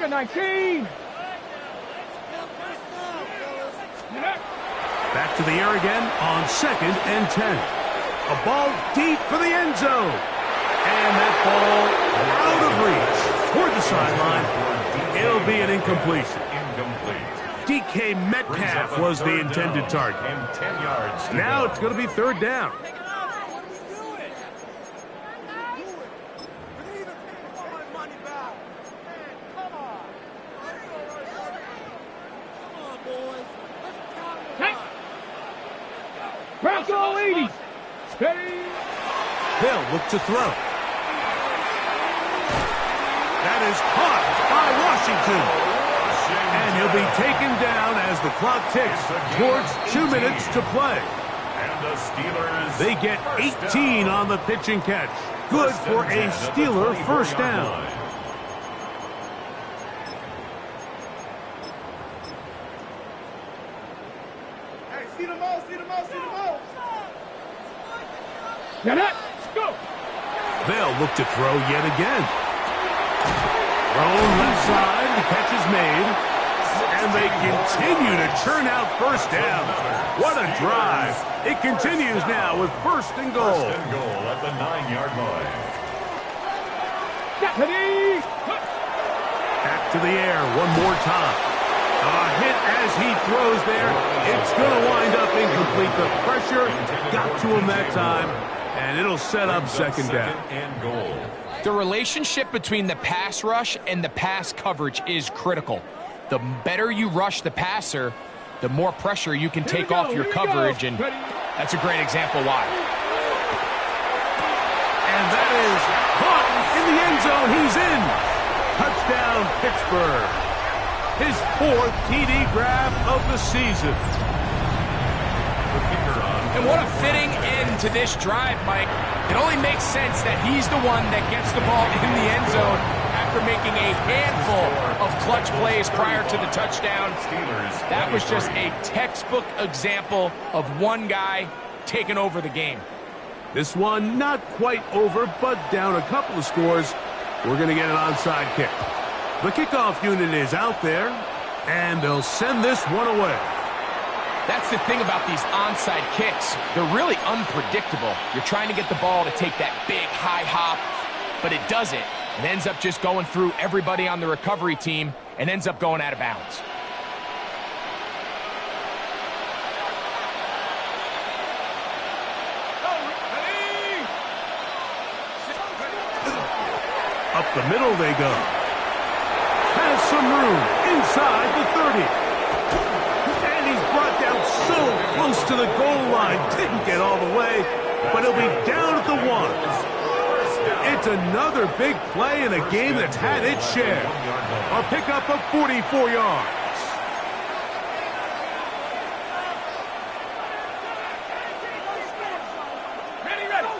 Back to the air again on 2nd and 10. A ball deep for the end zone. And that ball out of reach toward the sideline. It'll be an incompletion. DK Metcalf was the intended target. Now it's going to be 3rd down. Bronco 80. Steady. They'll look to throw. That is caught by Washington. And he'll be taken down as the clock ticks towards 2 minutes to play. And the Steelers, They get 18 on the pitch and catch. Good for a Steeler first down. Hey, see the ball, see the ball, see the ball. Now that. Go. They'll look to throw yet again. Thrown left side, the catch is made. And they continue to churn out first down. What a drive. It continues now with first and goal. first and goal at the 9-yard line. Steady. Back to the air one more time. A hit as he throws there. It's going to wind up incomplete. The pressure got to him that time, and it'll set up second down. And goal. The relationship between the pass rush and the pass coverage is critical. The better you rush the passer, the more pressure you can take off your coverage, and that's a great example why. And that is caught in the end zone. He's in. Touchdown, Pittsburgh. His 4th TD grab of the season. And what a fitting end to this drive, Mike. It only makes sense that he's the one that gets the ball in the end zone after making a handful of clutch plays prior to the touchdown. That was just a textbook example of one guy taking over the game. This one not quite over, but down a couple of scores. We're going to get an onside kick. The kickoff unit is out there, and they'll send this one away. That's the thing about these onside kicks. They're really unpredictable. You're trying to get the ball to take that big high hop, but it doesn't. It ends up just going through everybody on the recovery team and ends up going out of bounds. Up the middle they go. Has some room inside the 30. And he's brought down so close to the goal line. Didn't get all the way, but he'll be down at the 1. It's another big play in a game that's had its share. A pickup of 44 yards.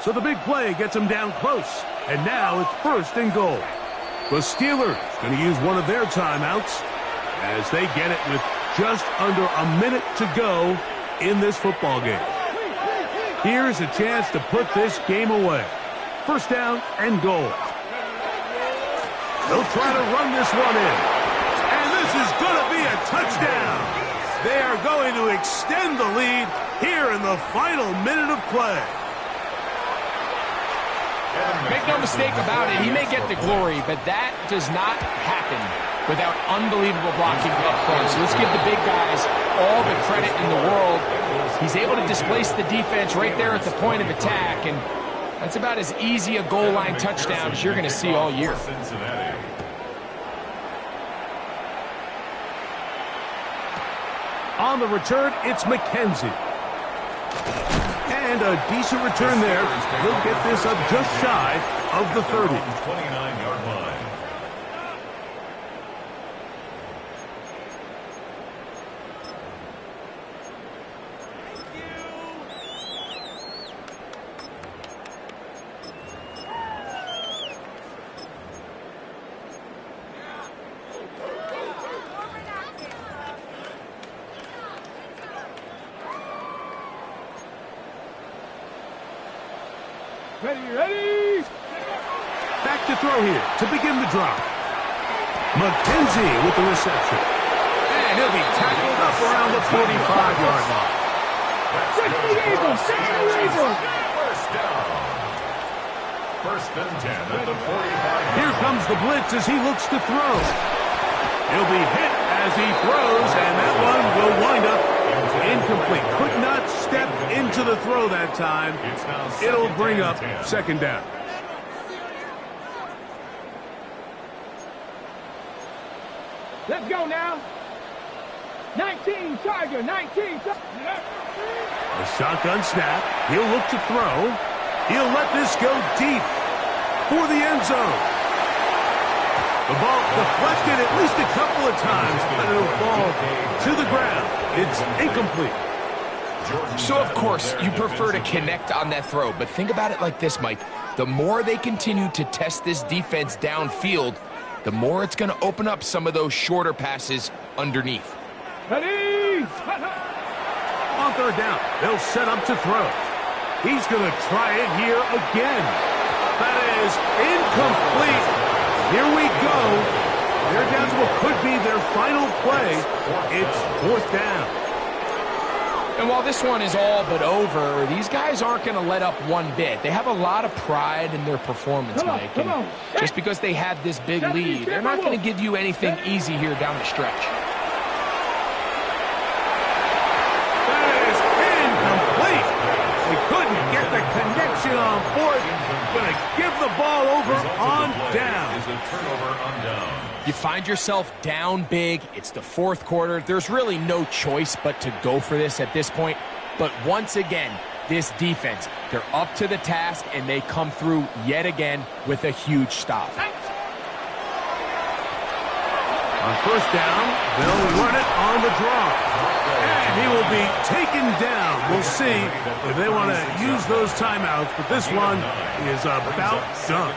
So the big play gets him down close. And now it's first and goal. The Steelers going to use one of their timeouts as they get it with just under a minute to go in this football game. Here's a chance to put this game away. First down and goal. They'll try to run this one in. And this is going to be a touchdown. They are going to extend the lead here in the final minute of play. Make no mistake about it, he may get the glory, but that does not happen without unbelievable blocking up front. So let's give the big guys all the credit in the world. He's able to displace the defense right there at the point of attack, and that's about as easy a goal line touchdown as you're going to see all year. On the return, it's McKenzie. And a decent return there. He'll get this up just shy of the 30. 29-yard line. Ready. Back to throw here to begin the drop. McKenzie with the reception. And he'll be tackled up around the 45-yard line. First down. First and 10 at the 45. Here comes the blitz as he looks to throw. He'll be hit as he throws, and that one will wind up incomplete. Could not step into the throw that time. It'll bring up second down. Let's go now. 19 Tiger, 19 Tiger. The Shotgun snap. He'll look to throw. He'll let this go deep for the end zone. The ball deflected at least a couple of times, but it'll fall to the ground. It's incomplete. So, of course, you prefer to connect on that throw, but think about it like this, Mike. The more they continue to test this defense downfield, the more it's going to open up some of those shorter passes underneath. Ready? On third down, they'll set up to throw. He's going to try it here again. That is incomplete. Here we go. They're down to what could be their final play. It's fourth down. And while this one is all but over, these guys aren't going to let up one bit. They have a lot of pride in their performance, Mike. And just because they have this big lead, they're not going to give you anything easy here down the stretch. That is incomplete. They couldn't get the connection on fourth. Going to give the ball over on down. Is a turnover on down. You find yourself down big. It's the fourth quarter. There's really no choice but to go for this at this point. But once again, this defense, they're up to the task, and they come through yet again with a huge stop. On first down, they'll run it on the draw. And he will be taken down. We'll see if they want to use those timeouts, but this one is about done.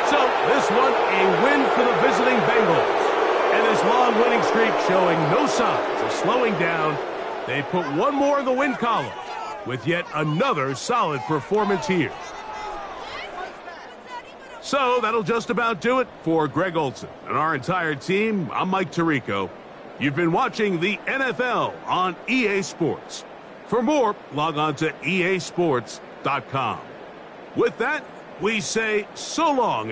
So, this one, a win for the visiting Bengals. And this long winning streak showing no signs of slowing down. They put one more in the win column with yet another solid performance here. So, that'll just about do it for Greg Olson and our entire team. I'm Mike Tirico. You've been watching the NFL on EA Sports. For more, log on to easports.com. With that, we say so long.